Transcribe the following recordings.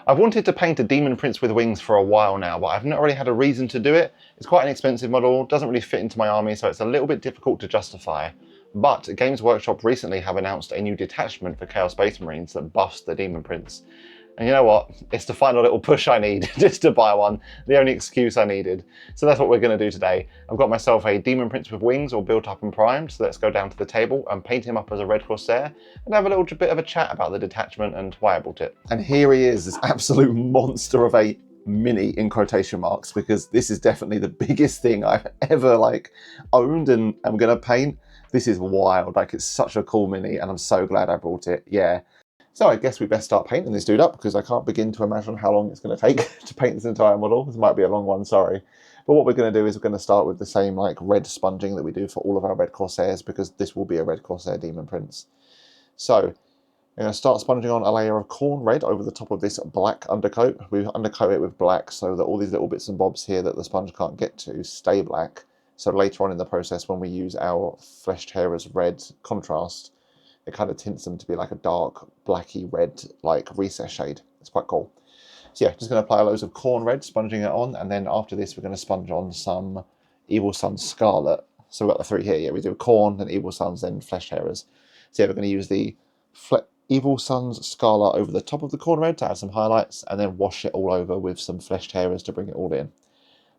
I've wanted to paint a Demon Prince with wings for a while now, but I've not really had a reason to do it. It's quite an expensive model, doesn't really fit into my army, so it's a little bit difficult to justify. But Games Workshop recently have announced a new detachment for Chaos Space Marines that buffs the Demon Prince. And you know what? It's the final little push I need just to buy one. The only excuse I needed. So that's what we're going to do today. I've got myself a Demon Prince with wings all built up and primed. So let's go down to the table and paint him up as a Red Corsair and have a little bit of a chat about the detachment and why I bought it. And here he is, this absolute monster of a mini in quotation marks, because this is definitely the biggest thing I've ever owned and I'm going to paint. This is wild. It's such a cool mini and I'm so glad I brought it. Yeah. So I guess we best start painting this dude up because I can't begin to imagine how long it's going to take to paint this entire model. This might be a long one, sorry. But what we're going to do is we're going to start with the same red sponging that we do for all of our Red Corsairs, because this will be a Red Corsair Deamon Prince. So I'm going to start sponging on a layer of Khorne Red over the top of this black undercoat. We undercoat it with black so that all these little bits and bobs here that the sponge can't get to stay black. So later on in the process, when we use our Flesh Tearers red contrast, it kind of tints them to be like a dark, blacky red, recess shade. It's quite cool. So yeah, just going to apply loads of Khorne Red, sponging it on, and then after this, we're going to sponge on some Evil Sunz Scarlett. So we've got the three here. Yeah, we do Khorne, then Evil Sunz, then Flesh Tearers. So yeah, we're going to use the Evil Sunz Scarlett over the top of the Khorne Red to add some highlights, and then wash it all over with some Flesh Tearers to bring it all in.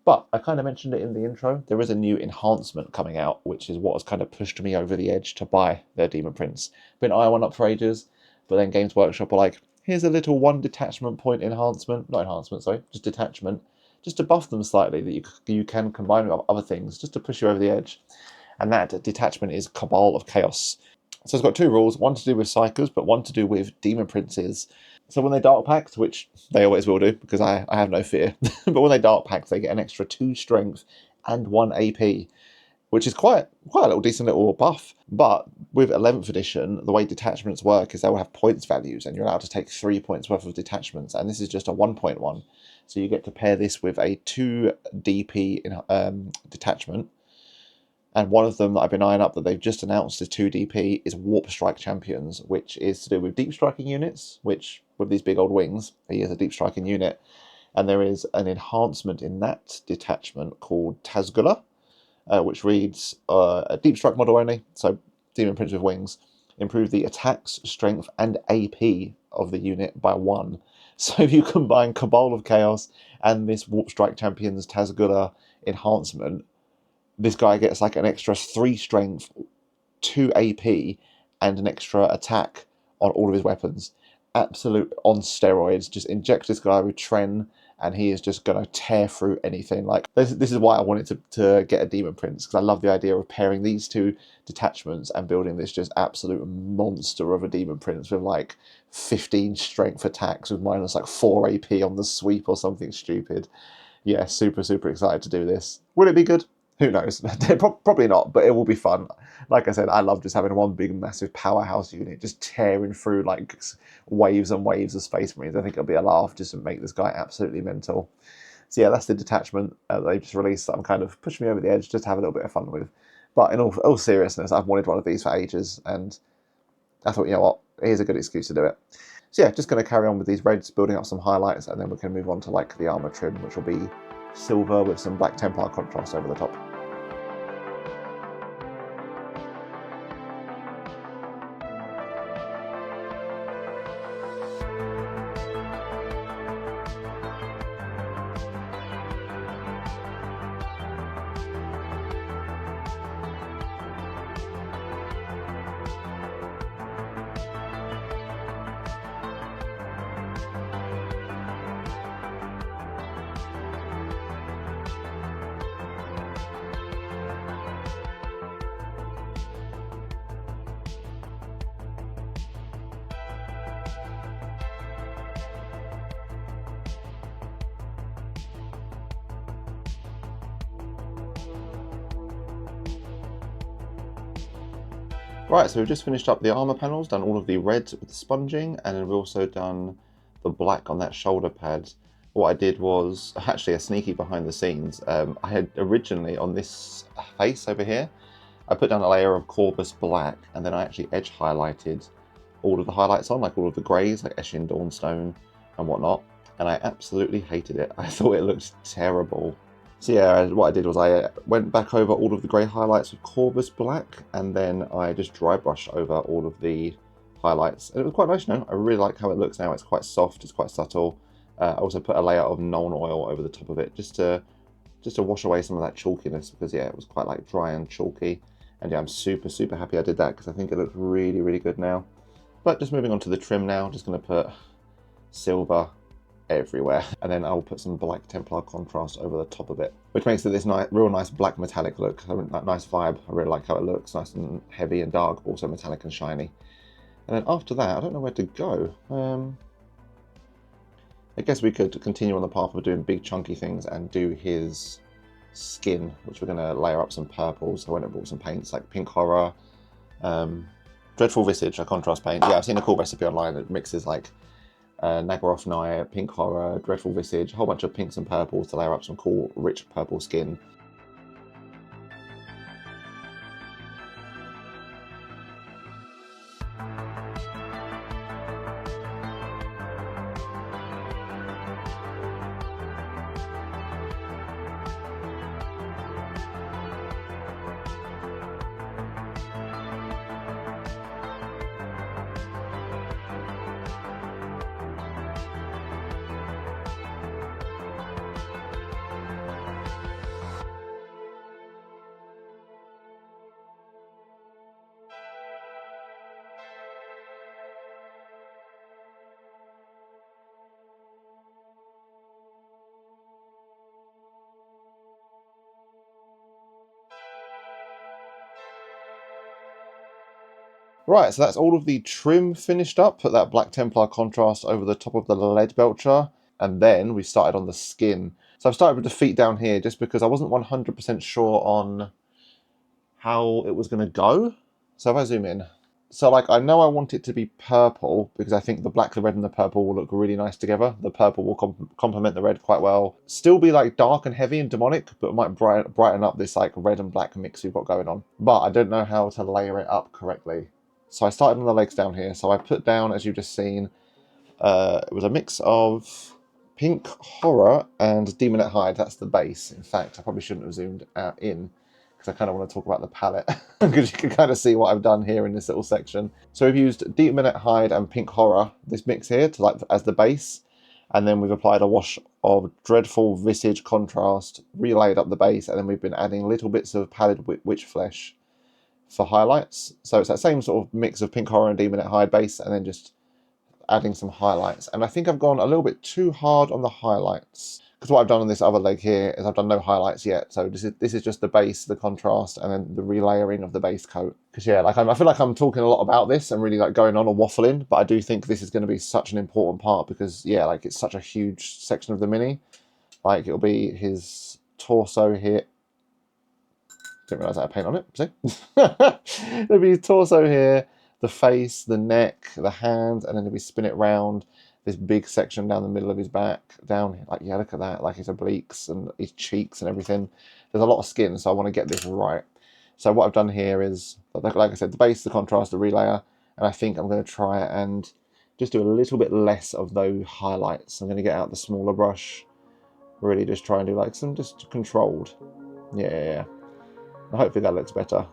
But I kind of mentioned it in the intro, there is a new enhancement coming out, which is what has kind of pushed me over the edge to buy their Demon Prince. Been eyeing one up for ages, but then Games Workshop are like, here's a little one detachment point enhancement, not enhancement, sorry, just detachment, just to buff them slightly that you can combine with other things, just to push you over the edge. And that detachment is Cabal of Chaos. So it's got two rules, one to do with Psychers, but one to do with Demon Princes. So when they Dark Pact, which they always will do, because I have no fear, but when they Dark Pact, they get an extra 2 strength and 1 AP, which is quite a little decent little buff. But with 11th edition, the way detachments work is they will have points values, and you're allowed to take 3 points worth of detachments, and this is just a 1.1. So you get to pair this with a 2 DP detachment. And one of them that I've been eyeing up that they've just announced as 2 DP is Warp Strike Champions, which is to do with deep striking units, which, with these big old wings, he is a deep striking unit. And there is an enhancement in that detachment called Tazgula, which reads a deep strike model only, so Demon Prince with wings. Improve the attacks, strength, and AP of the unit by 1. So if you combine Cabal of Chaos and this Warp Strike Champions Tazgula enhancement, this guy gets an extra 3 strength, 2 AP, and an extra attack on all of his weapons. Absolute on steroids. Just inject this guy with Tren, and he is just going to tear through anything. This is why I wanted to get a Demon Prince, because I love the idea of pairing these 2 detachments and building this just absolute monster of a Demon Prince with 15 strength attacks with minus 4 AP on the sweep or something stupid. Yeah, super, super excited to do this. Will it be good? Who knows? Probably not, but it will be fun. Like I said, I love just having one big, massive powerhouse unit just tearing through waves and waves of Space Marines. I think it'll be a laugh just to make this guy absolutely mental. So yeah, that's the detachment they just released that I'm kind of pushing me over the edge just to have a little bit of fun with. But in all seriousness, I've wanted one of these for ages, and I thought, you know what, here's a good excuse to do it. So yeah, just going to carry on with these reds, building up some highlights, and then we can move on to the armor trim, which will be silver with some black Templar contrast over the top. Right, so we've just finished up the armor panels, done all of the reds with the sponging, and then we've also done the black on that shoulder pad. What I did was actually a sneaky behind the scenes. I had originally on this face over here, I put down a layer of Corvus black, and then I actually edge highlighted all of the highlights on, all of the greys, Eshin, Dawnstone and whatnot. and I absolutely hated it. I thought it looked terrible. So yeah, what I did was I went back over all of the grey highlights with Corvus Black, and then I just dry brushed over all of the highlights. And it was quite nice, you know. I really like how it looks now. It's quite soft, it's quite subtle. I also put a layer of Nuln Oil over the top of it, just to wash away some of that chalkiness, because yeah, it was quite like dry and chalky. And yeah, I'm super, super happy I did that, because I think it looks really, really good now. But just moving on to the trim now, just going to put silver everywhere, and then I'll put some black Templar contrast over the top of it, which makes it this real nice black metallic look. That nice vibe. I really like how it looks, nice and heavy and dark, but also metallic and shiny. And then after that, I don't know where to go. I guess we could continue on the path of doing big chunky things and do his skin, which we're going to layer up some purples. So I went and bought some paints like Pink Horror, Dreadful Visage, a contrast paint. Yeah, I've seen a cool recipe online that mixes like Nagaroth Night, Pink Horror, Dreadful Visage, a whole bunch of pinks and purples to layer up some cool rich purple skin. Right, so that's all of the trim finished up. Put that Black Templar contrast over the top of the lead belcher, and then we started on the skin. So I've started with the feet down here just because I wasn't 100% sure on how it was going to go. So if I zoom in, so like I know I want it to be purple because I think the black, the red and the purple will look really nice together. The purple will complement the red quite well. Still be like dark and heavy and demonic, but it might brighten up this like red and black mix we've got going on. But I don't know how to layer it up correctly. So I started on the legs down here. So I put down, as you've just seen, it was a mix of Pink Horror and Daemonette Hide. That's the base. In fact, I probably shouldn't have zoomed out in because I kind of want to talk about the palette because you can kind of see what I've done here in this little section. So we've used Daemonette Hide and Pink Horror, this mix here, to like as the base. And then we've applied a wash of Dreadful Visage contrast, relayed up the base, and then we've been adding little bits of Pallid Wych Flesh for highlights. So it's that same sort of mix of Pink Horror and Daemonette Hide base, and then just adding some highlights. And I think I've gone a little bit too hard on the highlights, because what I've done on this other leg here is I've done no highlights yet. So this is just the base, the contrast, and then the relayering of the base coat. Because yeah, like I feel like I'm talking a lot about this and really like going on or waffling, but I do think this is going to be such an important part because yeah, like it's such a huge section of the mini. Like it'll be his torso here. Didn't realise I had paint on it, see? There'll be his torso here, the face, the neck, the hand, and then if we spin it round, this big section down the middle of his back, down, like, yeah, look at that, like his obliques and his cheeks and everything. There's a lot of skin, so I want to get this right. So what I've done here is, like I said, the base, the contrast, the relayer, and I think I'm going to try and just do a little bit less of those highlights. I'm going to get out the smaller brush, really just try and do like some just controlled. Yeah. Hopefully that looks better.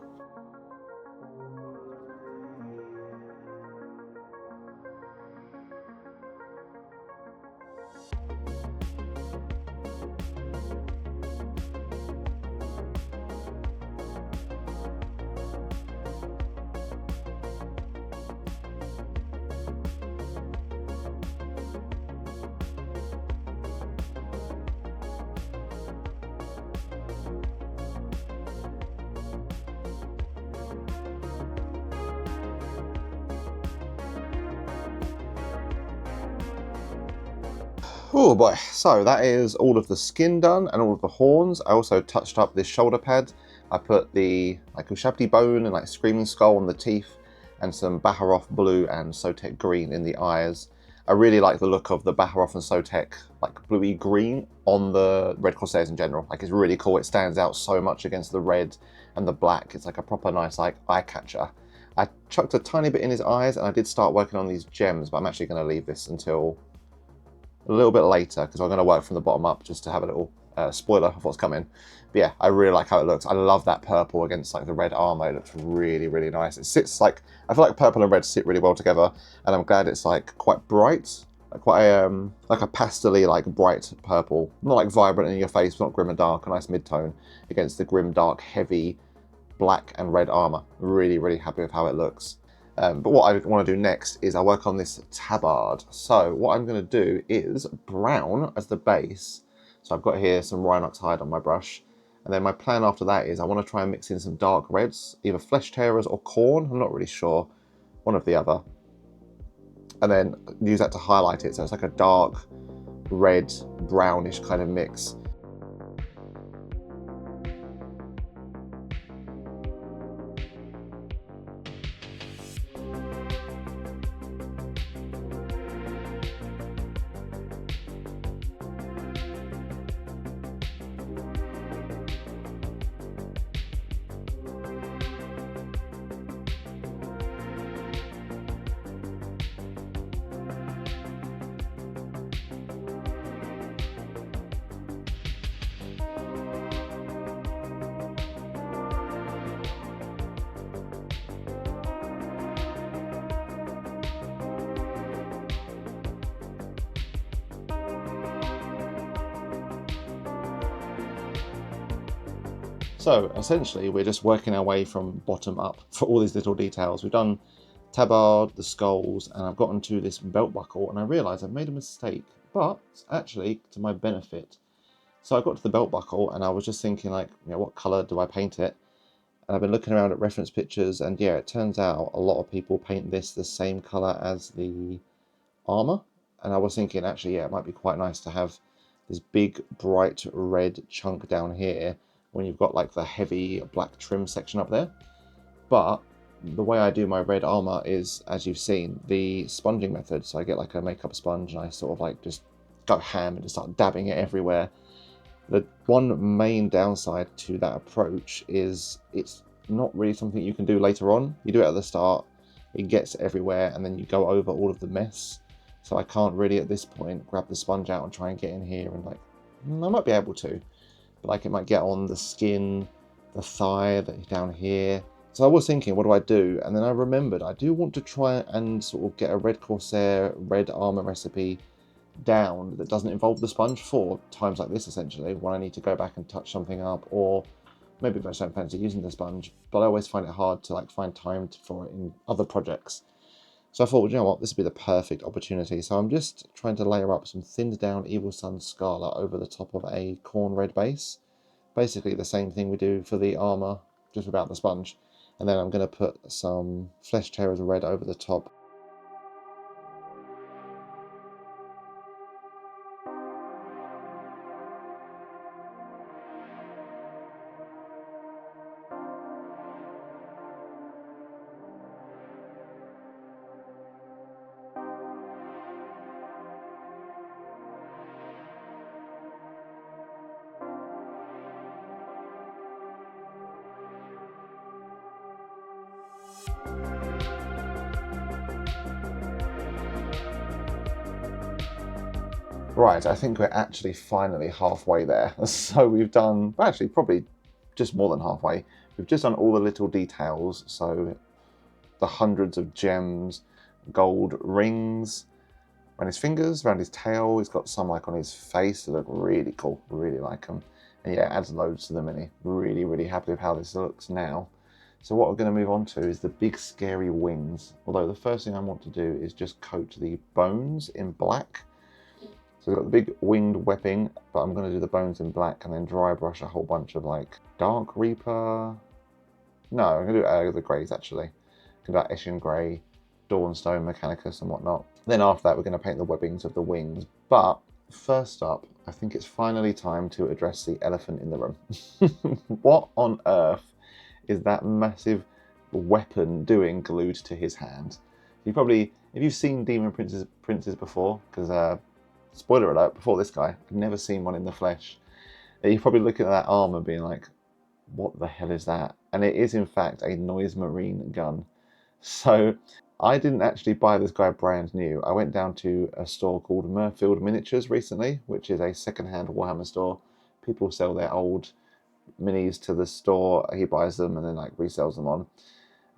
Oh boy, so that is all of the skin done and all of the horns. I also touched up this shoulder pad. I put the like Ushabti Bone and like Screaming Skull on the teeth and some Baharroth Blue and Sotek Green in the eyes. I really like the look of the Baharroth and Sotek like bluey green on the Red Corsairs in general. Like it's really cool. It stands out so much against the red and the black. It's like a proper nice like eye catcher. I chucked a tiny bit in his eyes and I did start working on these gems, but I'm actually going to leave this until a little bit later because I'm going to work from the bottom up just to have a little spoiler of what's coming. But yeah, I really like how it looks. I love that purple against like the red armor. It looks really, really nice. It sits like, I feel like purple and red sit really well together, and I'm glad it's like quite bright, like quite like a pastel-y, like bright purple, not like vibrant in your face, not grim and dark, a nice mid-tone against the grim, dark, heavy black and red armor. Really, really happy with how it looks. But what I want to do next is I work on this tabard. So what I'm going to do is brown as the base. So I've got here some Rhinox Hide on my brush. And then my plan after that is I want to try and mix in some dark reds, either Flesh Tearers or Khorne, I'm not really sure, one of the other. And then use that to highlight it, so it's like a dark red, brownish kind of mix. So essentially we're just working our way from bottom up for all these little details. We've done tabard, the skulls, and I've gotten to this belt buckle and I realised I've made a mistake, but actually to my benefit. So I got to the belt buckle and I was just thinking like, you know, what colour do I paint it? And I've been looking around at reference pictures and yeah, it turns out a lot of people paint this the same colour as the armour. And I was thinking actually, yeah, it might be quite nice to have this big bright red chunk down here when you've got like the heavy black trim section up there. But the way I do my red armor is, as you've seen, the sponging method. So I get like a makeup sponge and I sort of like just go ham and just start dabbing it everywhere. The one main downside to that approach is it's not really something you can do later on. You do it at the start, it gets everywhere, and then you go over all of the mess. So I can't really at this point grab the sponge out and try and get in here and like, I might be able to. Like it might get on the skin, the thigh, down here. So I was thinking, what do I do? And then I remembered I do want to try and sort of get a Red Corsair Red armor recipe down that doesn't involve the sponge for times like this, essentially, when I need to go back and touch something up, or maybe if I don't fancy using the sponge, but I always find it hard to like find time for it in other projects. So I thought, well, you know what, this would be the perfect opportunity. So I'm just trying to layer up some thinned down Evil Sunz Scarlett over the top of a Khorne Red base. Basically the same thing we do for the armour, just without the sponge. And then I'm going to put some Flesh Tearers Red over the top. Right, I think we're actually finally halfway there. So we've done, actually probably just more than halfway. We've just done all the little details, so the hundreds of gems, gold rings around his fingers, around his tail. He's got some like on his face that look really cool, really like them. And yeah, it adds loads to the mini. Really, really happy with how this looks now. So what we're going to move on to is the big scary wings. Although the first thing I want to do is just coat the bones in black. So we've got the big winged webbing, but I'm going to do the bones in black and then dry brush a whole bunch of like Dark Reaper. No, I'm going to do the greys actually. I'm going to do Eshin Grey, Dawnstone, Mechanicus and whatnot. Then after that we're going to paint the webbings of the wings. But first up, I think it's finally time to address the elephant in the room. What on earth is that massive weapon doing glued to his hand? You probably, if you've seen Demon Princes before, because spoiler alert, before this guy, I've never seen one in the flesh. You're probably looking at that armor being like, what the hell is that? And it is in fact a noise marine gun. So I didn't actually buy this guy brand new. I went down to a store called Murfield Miniatures recently, which is a second-hand Warhammer store. People sell their old minis to the store. He buys them and then like resells them on.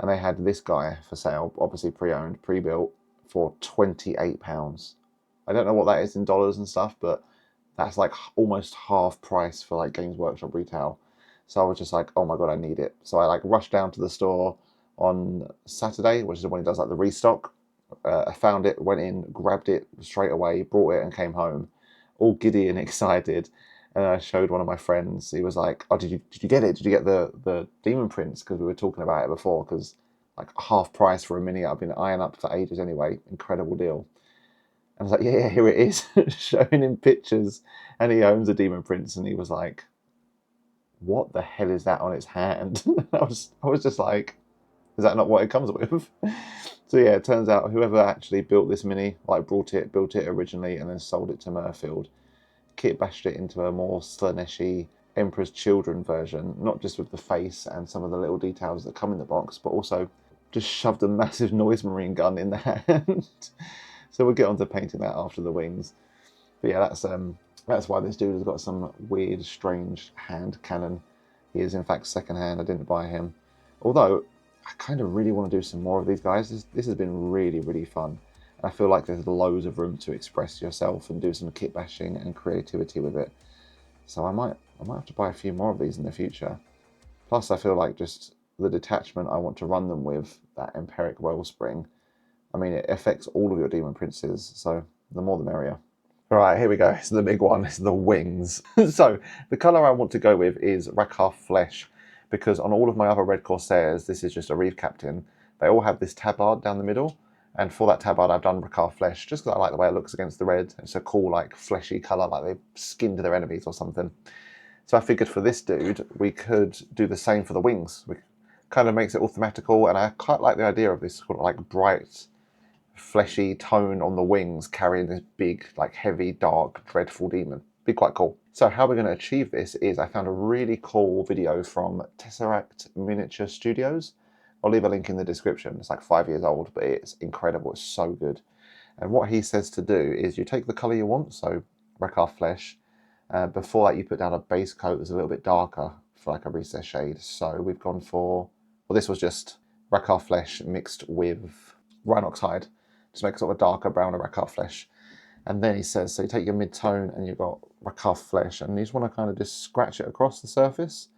And they had this guy for sale, obviously pre-owned, pre-built, for £28. I don't know what that is in dollars and stuff, but that's like almost half price for like Games Workshop retail. So I was just like, oh my god, I need it. So I like rushed down to the store on Saturday, which is when he does like the restock. I found it, went in, grabbed it straight away, brought it and came home, all giddy and excited. And I showed one of my friends. He was like, "Oh, did you get it? Did you get the Deamon Prince?" Because we were talking about it before. Because like half price for a mini, I've been eyeing up for ages anyway. Incredible deal. And I was like, "Yeah, here it is," showing him pictures, and he owns a Deamon Prince, and he was like, "What the hell is that on its hand?" I was just like, "Is that not what it comes with?" So yeah, it turns out whoever actually built this mini, like built it originally, and then sold it to Murfield, kit bashed it into a more Slaneshi Emperor's Children version, not just with the face and some of the little details that come in the box, but also just shoved a massive noise marine gun in the hand. So we'll get on to painting that after the wings. But yeah, that's why this dude has got some weird, strange hand cannon. He is in fact second hand. I didn't buy him. Although, I kind of really want to do some more of these guys. This has been really, really fun. I feel like there's loads of room to express yourself and do some kit bashing and creativity with it. So I might have to buy a few more of these in the future. Plus, I feel like just the detachment I want to run them with, that Empiric Wellspring. I mean, it affects all of your Demon Princes, so the more the merrier. All right, here we go. It's the big one. It's the wings. So the colour I want to go with is Rakarth Flesh, because on all of my other Red Corsairs, this is just a Reef Captain. They all have this tabard down the middle. And for that tabard, I've done Rakarth Flesh, just because I like the way it looks against the red. It's a cool, like, fleshy colour, like they've skinned their enemies or something. So I figured for this dude, we could do the same for the wings. It kind of makes it all thematical, and I quite like the idea of this sort of, like, bright, fleshy tone on the wings, carrying this big, like, heavy, dark, dreadful demon. Be quite cool. So how we're going to achieve this is I found a really cool video from Tesseract Miniature Studios. I'll leave a link in the description. It's like 5 years old, but it's incredible. It's so good. And what he says to do is you take the colour you want, so Rakarth Flesh. Before that, you put down a base coat that's a little bit darker for like a recess shade. So we've gone for, well, this was just Rakarth Flesh mixed with Rhinox Hide. Just make sort of a darker brown of Rakarth Flesh. And then he says, so you take your mid-tone and you've got Rakarth Flesh, and you just want to kind of just scratch it across the surface.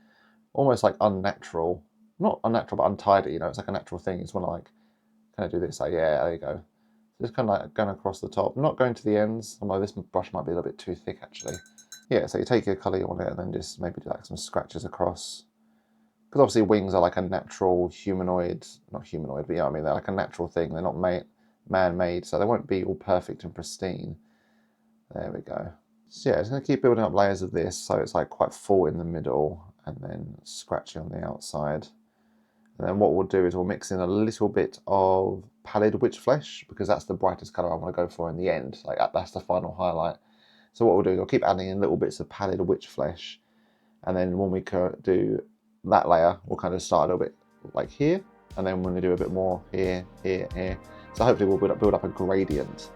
Almost like unnatural. Not unnatural, but untidy, you know, it's like a natural thing. You just want to like kind of do this, like, yeah, there you go. Just kind of like going across the top, not going to the ends, although this brush might be a little bit too thick actually. Yeah, so you take your colour you want it and then just maybe do like some scratches across. Because obviously wings are like a natural humanoid, not humanoid, but you know what I mean, they're like a natural thing. They're not man-made, so they won't be all perfect and pristine. There we go. So yeah, just going to keep building up layers of this so it's like quite full in the middle and then scratchy on the outside. And then what we'll do is we'll mix in a little bit of Pallid Witch Flesh, because that's the brightest colour I want to go for in the end. Like that's the final highlight. So what we'll do is we'll keep adding in little bits of Pallid Witch Flesh. And then when we do that layer, we'll kind of start a little bit like here. And then when we do a bit more here, here, here. So hopefully we'll build up a gradient.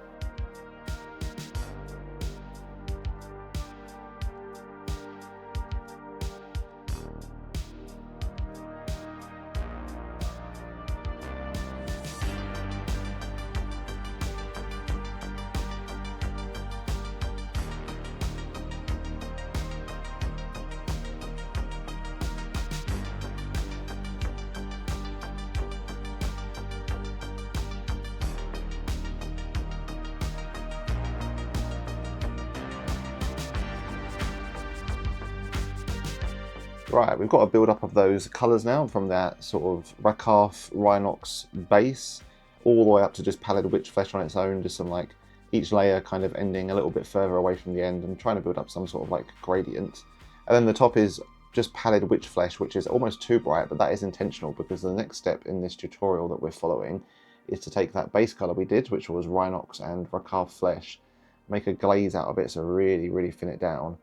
Right, we've got a build up of those colours now from that sort of Rakarth Rhinox base all the way up to just Pallid Witch Flesh on its own, just some like each layer kind of ending a little bit further away from the end and trying to build up some sort of like gradient. And then the top is just Pallid Witch Flesh, which is almost too bright, but that is intentional because the next step in this tutorial that we're following is to take that base colour we did, which was Rhinox and Rakarth Flesh, make a glaze out of it, so really, really thin it down,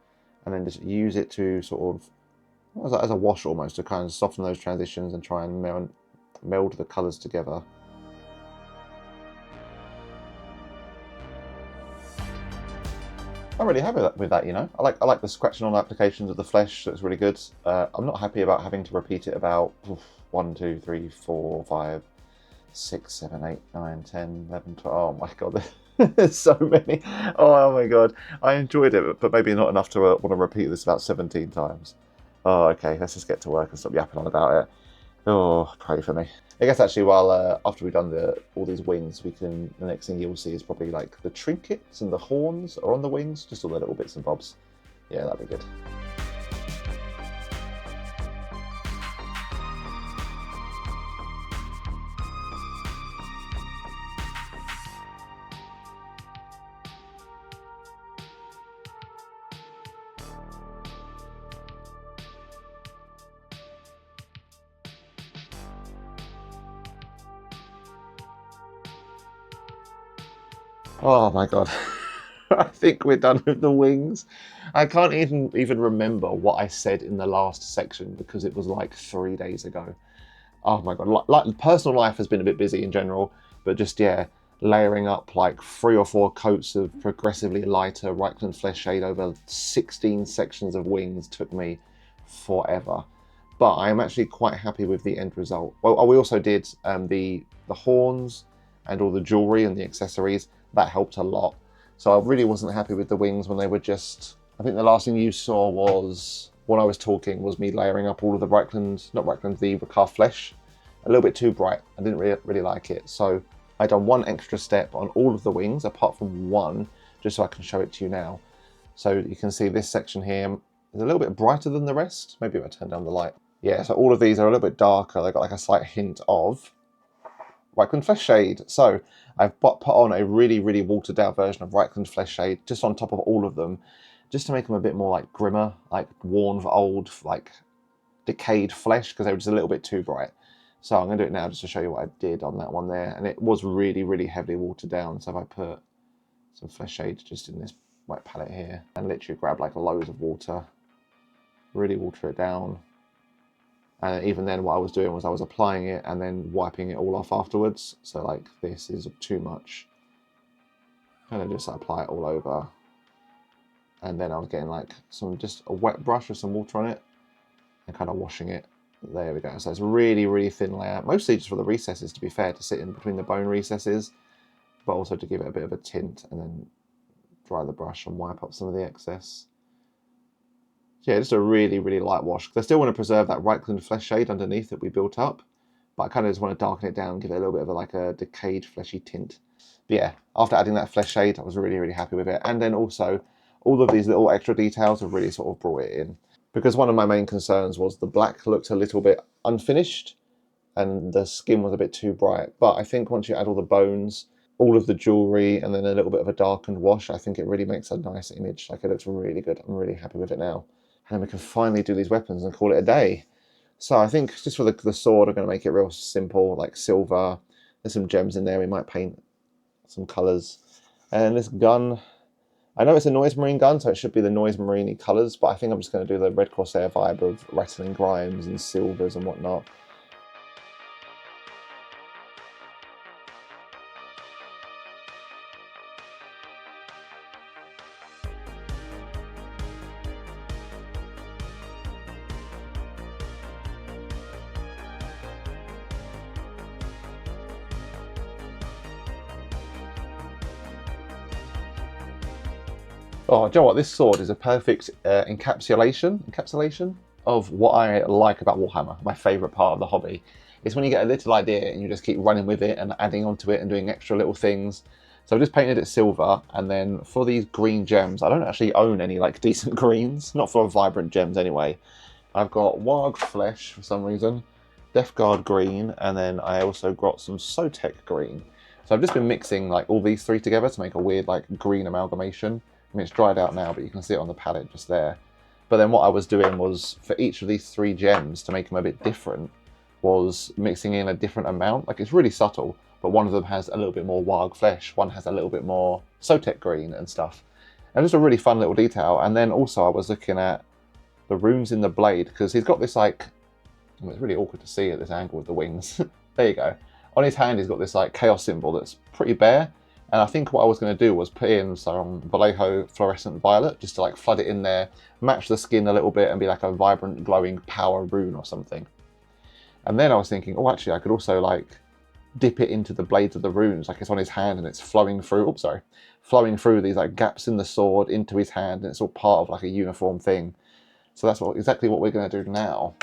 and then just use it to sort of as a wash almost, to kind of soften those transitions and try and meld the colours together. I'm really happy with that, you know. I like the scratching on applications of the flesh, so it's really good. I'm not happy about having to repeat it about 1, 2, 3, 4, 5, 6, 7, 8, 9, 10, 11, 12. Oh my god, there's so many. Oh my god. I enjoyed it, but maybe not enough to want to repeat this about 17 times. Oh, okay, let's just get to work and stop yapping on about it. Oh, pray for me. I guess actually, while after we've done all these wings, the next thing you'll see is probably like the trinkets and the horns are on the wings, just all the little bits and bobs. Yeah, that'd be good. Oh my god. I think we're done with the wings. I can't even remember what I said in the last section because it was like 3 days ago. Oh my god. Like personal life has been a bit busy in general, but just, yeah, layering up like 3 or 4 coats of progressively lighter Riekland Fleshshade over 16 sections of wings took me forever. But I am actually quite happy with the end result. Well, we also did the horns and all the jewelry and the accessories. That helped a lot. So I really wasn't happy with the wings when they were just... I think the last thing you saw was, when I was talking, was me layering up all of the the Rakarth Flesh. A little bit too bright. I didn't really like it. So I done one extra step on all of the wings, apart from one, just so I can show it to you now. So you can see this section here is a little bit brighter than the rest. Maybe if I turn down the light. Yeah, so all of these are a little bit darker. They've got like a slight hint of Riekland Fleshshade. So I've put on a really watered down version of Riekland Fleshshade just on top of all of them, just to make them a bit more like grimmer, like worn, old, like decayed flesh, because they were just a little bit too bright. So I'm going to do it now just to show you what I did on that one there. And it was really heavily watered down. So if I put some Fleshshade just in this white palette here and literally grab like loads of water, really water it down. And even then what I was doing was I was applying it and then wiping it all off afterwards. So like this is too much. And then just apply it all over. And then I was getting like just a wet brush with some water on it and kind of washing it. There we go. So it's a really thin layer, mostly just for the recesses, to be fair, to sit in between the bone recesses, but also to give it a bit of a tint, and then dry the brush and wipe up some of the excess. Yeah, just a really light wash. I still want to preserve that Riekland Fleshshade underneath that we built up, but I kind of just want to darken it down and give it a little bit of like a decayed fleshy tint. But yeah, after adding that Fleshshade, I was really happy with it. And then also, all of these little extra details have really sort of brought it in. Because one of my main concerns was the black looked a little bit unfinished and the skin was a bit too bright. But I think once you add all the bones, all of the jewelry, and then a little bit of a darkened wash, I think it really makes a nice image. Like, it looks really good. I'm really happy with it now. And then we can finally do these weapons and call it a day. So I think just for the sword, I'm going to make it real simple, like silver. There's some gems in there. We might paint some colours. And this gun, I know it's a Noise Marine gun, so it should be the Noise Marine colours, but I think I'm just going to do the Red Corsair vibe of Rattling Grimes and silvers and whatnot. Oh, do you know what? This sword is a perfect encapsulation of what I like about Warhammer. My favourite part of the hobby is when you get a little idea and you just keep running with it and adding onto it and doing extra little things. So I've just painted it silver, and then for these green gems, I don't actually own any like decent greens, not for vibrant gems anyway. I've got Warg Flesh for some reason, Guard Green, and then I also got some Sotek Green. So I've just been mixing like all these three together to make a weird like green amalgamation. I mean, it's dried out now, but you can see it on the palette just there. But then what I was doing was, for each of these three gems, to make them a bit different, was mixing in a different amount. Like, it's really subtle, but one of them has a little bit more Warg Flesh, one has a little bit more Sotek Green and stuff. And just a really fun little detail. And then also I was looking at the runes in the blade, because he's got this like, well, it's really awkward to see at this angle with the wings. There you go. On his hand he's got this like chaos symbol that's pretty bare, And I think what I was going to do was put in some Vallejo Fluorescent Violet, just to like flood it in there, match the skin a little bit and be like a vibrant glowing power rune or something. And then I was thinking, oh actually I could also like dip it into the blades of the runes, like it's on his hand and it's flowing through, oops sorry, flowing through these like gaps in the sword into his hand, and it's all part of like a uniform thing. So that's exactly what we're going to do now.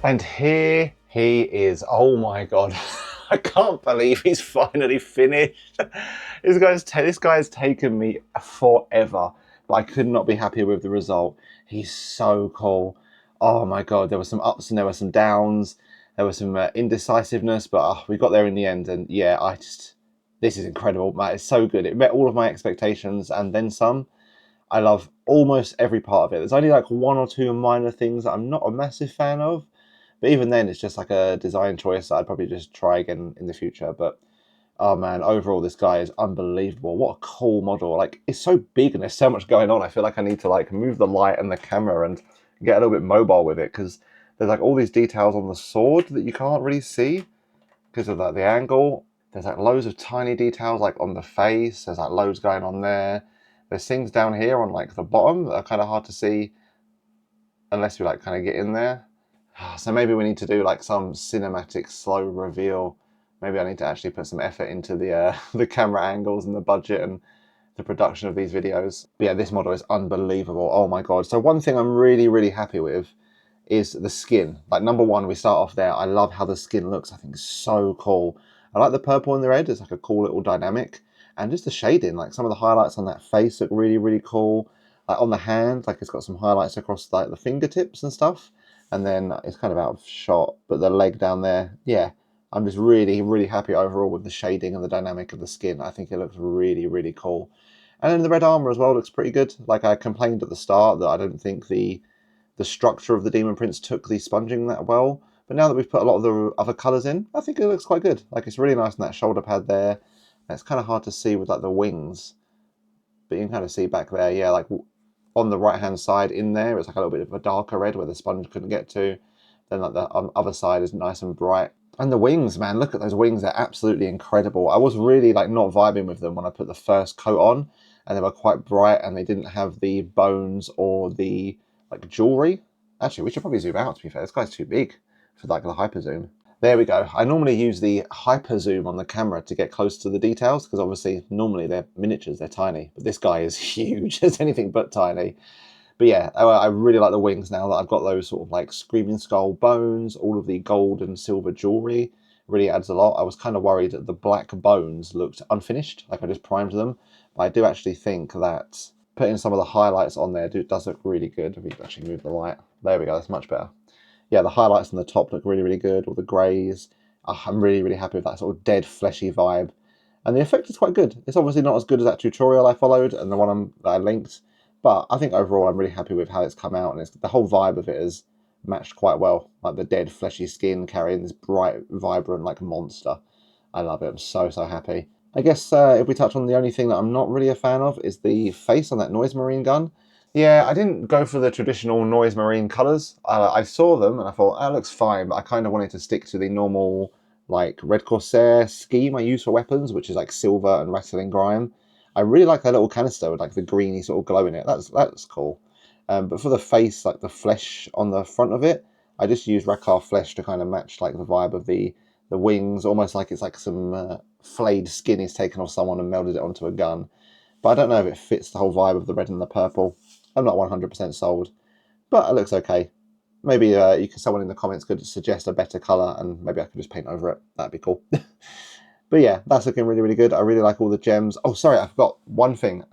And here he is. Oh my god. I can't believe he's finally finished. This guy's taken me forever, but I could not be happier with the result. He's so cool. Oh my god, there were some ups and there were some downs. There was some indecisiveness, but we got there in the end. And yeah, this is incredible, Matt. It's so good. It met all of my expectations and then some. I love almost every part of it. There's only like one or two minor things that I'm not a massive fan of. But even then, it's just like a design choice that I'd probably just try again in the future. But, oh man, overall, this guy is unbelievable. What a cool model. Like, it's so big and there's so much going on. I feel like I need to, like, move the light and the camera and get a little bit mobile with it. Because there's, like, all these details on the sword that you can't really see because of, like, the angle. There's, like, loads of tiny details, like, on the face. There's, like, loads going on there. There's things down here on, like, the bottom that are kind of hard to see unless you, like, kind of get in there. So maybe we need to do like some cinematic slow reveal. Maybe I need to actually put some effort into the the camera angles and the budget and the production of these videos. But yeah, this model is unbelievable. Oh my god. So one thing I'm really, really happy with is the skin. Like number one, we start off there. I love how the skin looks. I think it's so cool. I like the purple and the red. It's like a cool little dynamic. And just the shading, like some of the highlights on that face look really, really cool. Like on the hand, like it's got some highlights across like the fingertips and stuff. And then it's kind of out of shot, but the leg down there, yeah, I'm just really, really happy overall with the shading and the dynamic of the skin. I think it looks really, really cool. And then the red armor as well looks pretty good. Like I complained at the start that I don't think the structure of the Demon Prince took the sponging that well. But now that we've put a lot of the other colours in, I think it looks quite good. Like it's really nice in that shoulder pad there. And it's kind of hard to see with like the wings. But you can kind of see back there, yeah, like on the right hand side in there, it's like a little bit of a darker red where the sponge couldn't get to. Then like the other side is nice and bright. And the wings, man, look at those wings. They're absolutely incredible. I was really like not vibing with them when I put the first coat on, and they were quite bright and they didn't have the bones or the like jewelry. Actually, we should probably zoom out, to be fair. This guy's too big for like the hyper zoom. There we go. I normally use the hyper zoom on the camera to get close to the details because obviously normally they're miniatures, they're tiny, but this guy is huge. It's anything but tiny. But yeah, I really like the wings now that I've got those sort of like Screaming Skull bones, all of the gold and silver jewelry. It really adds a lot. I was kind of worried that the black bones looked unfinished, like I just primed them. But I do actually think that putting some of the highlights on there does look really good. If we can actually move the light. There we go, that's much better. Yeah, the highlights on the top look really, really good. All the greys. I'm really, really happy with that sort of dead, fleshy vibe. And the effect is quite good. It's obviously not as good as that tutorial I followed and the one that I linked. But I think overall I'm really happy with how it's come out. And the whole vibe of it has matched quite well. Like the dead, fleshy skin carrying this bright, vibrant, like monster. I love it. I'm so, so happy. I guess if we touch on the only thing that I'm not really a fan of is the face on that Noise Marine gun. Yeah, I didn't go for the traditional Noise Marine colours. I saw them and I thought, that looks fine, but I kind of wanted to stick to the normal, like, Red Corsair scheme I use for weapons, which is like silver and Rattling Grime. I really like that little canister with like the greeny sort of glow in it. That's cool. But for the face, like the flesh on the front of it, I just use Rakarth Flesh to kind of match like the vibe of the wings, almost like it's like some flayed skin he's taken off someone and melded it onto a gun. But I don't know if it fits the whole vibe of the red and the purple. I'm not 100% sold, but it looks okay. Maybe someone in the comments could suggest a better colour, and maybe I could just paint over it. That'd be cool. But yeah, that's looking really, really good. I really like all the gems. Oh, sorry, I forgot one thing.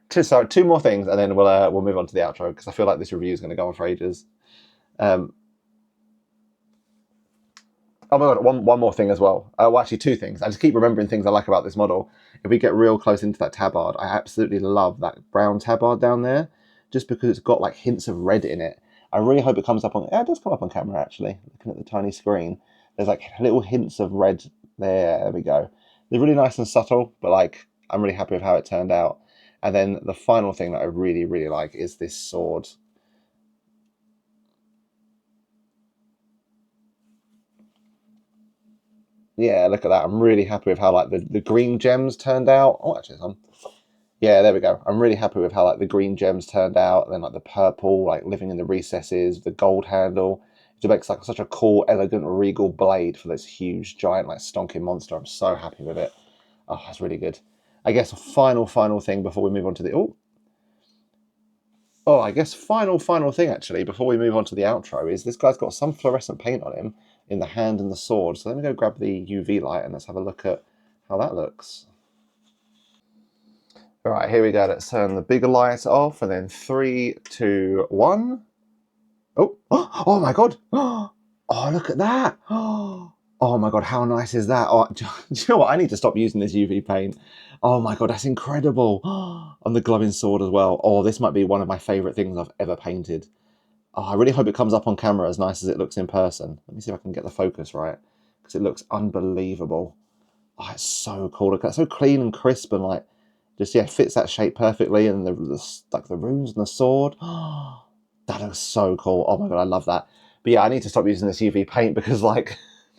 Two more things, and then we'll move on to the outro, because I feel like this review is going to go on for ages. Oh my god, one more thing as well. Well, actually, two things. I just keep remembering things I like about this model. If we get real close into that tabard, I absolutely love that brown tabard down there, just because it's got like hints of red in it. I really hope it comes up on... Yeah, it does come up on camera, actually. Looking at the tiny screen. There's like little hints of red there. There we go. They're really nice and subtle, but like I'm really happy with how it turned out. And then the final thing that I really, really like is this sword. Yeah, look at that. I'm really happy with how like the green gems turned out. Oh, actually, yeah, there we go. I'm really happy with how like the green gems turned out, and then like the purple, like living in the recesses, the gold handle. It makes like such a cool, elegant, regal blade for this huge, giant, like stonking monster. I'm so happy with it. Oh, that's really good. I guess a final thing before we move on to the I guess final thing actually before we move on to the outro is this guy's got some fluorescent paint on him in the hand and the sword. So let me go grab the UV light and let's have a look at how that looks. All right, here we go. Let's turn the bigger light off, and then 3, 2, 1. Oh my god! Oh, look at that! Oh my god, how nice is that? Oh, do you know what? I need to stop using this UV paint. Oh my god, that's incredible! On the glowing sword as well. Oh, this might be one of my favourite things I've ever painted. Oh, I really hope it comes up on camera as nice as it looks in person. Let me see if I can get the focus right, because it looks unbelievable. Oh, it's so cool. Look, it's so clean and crisp, and like, just yeah, fits that shape perfectly. And the like the runes and the sword. Oh, that looks so cool. Oh my god, I love that. But yeah, I need to stop using this UV paint, because like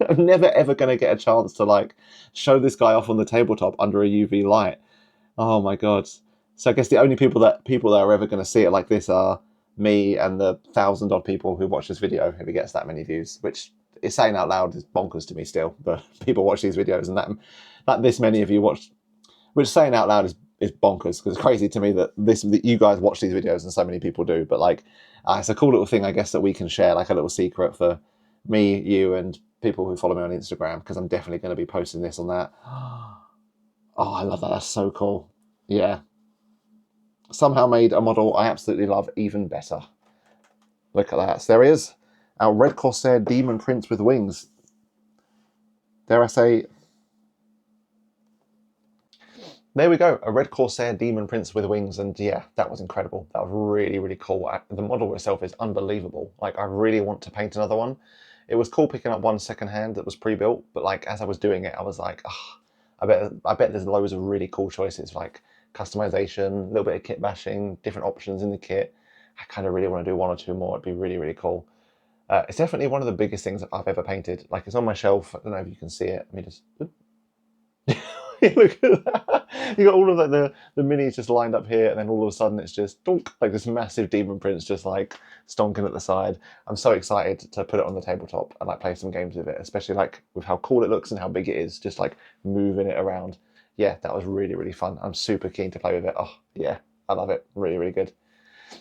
I'm never ever going to get a chance to like show this guy off on the tabletop under a UV light. Oh my god. So I guess the only people that are ever going to see it like this are me and the 1,000 odd people who watch this video if it gets that many views, which is saying out loud is bonkers to me still. But people watch these videos, and that this many of you watch, which saying out loud is bonkers, because it's crazy to me that you guys watch these videos and so many people do. But like, it's a cool little thing, I guess, that we can share, like a little secret for me, you, and people who follow me on Instagram, because I'm definitely going to be posting this on that. Oh, I love that. That's so cool. Yeah. Somehow made a model I absolutely love even better. Look at that. So there he is. Our Red Corsair Deamon Prince with wings. Dare I say... There we go, a Red Corsair Deamon Prince with wings, and yeah, that was incredible. That was really, really cool. The model itself is unbelievable. Like, I really want to paint another one. It was cool picking up one secondhand that was pre-built, but like as I was doing it, I was like, oh, I bet there's loads of really cool choices, like customization, a little bit of kit bashing, different options in the kit. I kind of really want to do one or two more. It'd be really, really cool. It's definitely one of the biggest things I've ever painted. Like, it's on my shelf. I don't know if you can see it. Let me just... Look at that. You got all of like the minis just lined up here, and then all of a sudden it's just donk, like this massive Demon Prince just like stonking at the side. I'm so excited to put it on the tabletop and like play some games with it, especially like with how cool it looks and how big it is, just like moving it around. Yeah, that was really, really fun. I'm super keen to play with it. Oh yeah, I love it. Really, really good.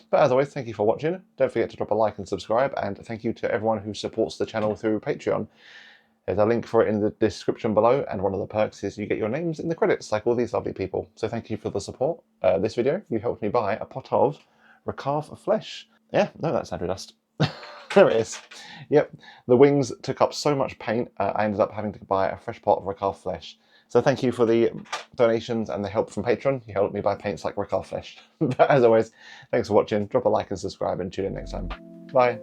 But as always, thank you for watching. Don't forget to drop a like and subscribe, and thank you to everyone who supports the channel through Patreon. There's a link for it in the description below, and one of the perks is you get your names in the credits, like all these lovely people. So thank you for the support. This video, you helped me buy a pot of Rakarth Flesh. Yeah, no, that's Zandri Dust. There it is. Yep, the wings took up so much paint, I ended up having to buy a fresh pot of Rakarth Flesh. So thank you for the donations and the help from Patreon. You helped me buy paints like Rakarth Flesh. But as always, thanks for watching. Drop a like and subscribe, and tune in next time. Bye.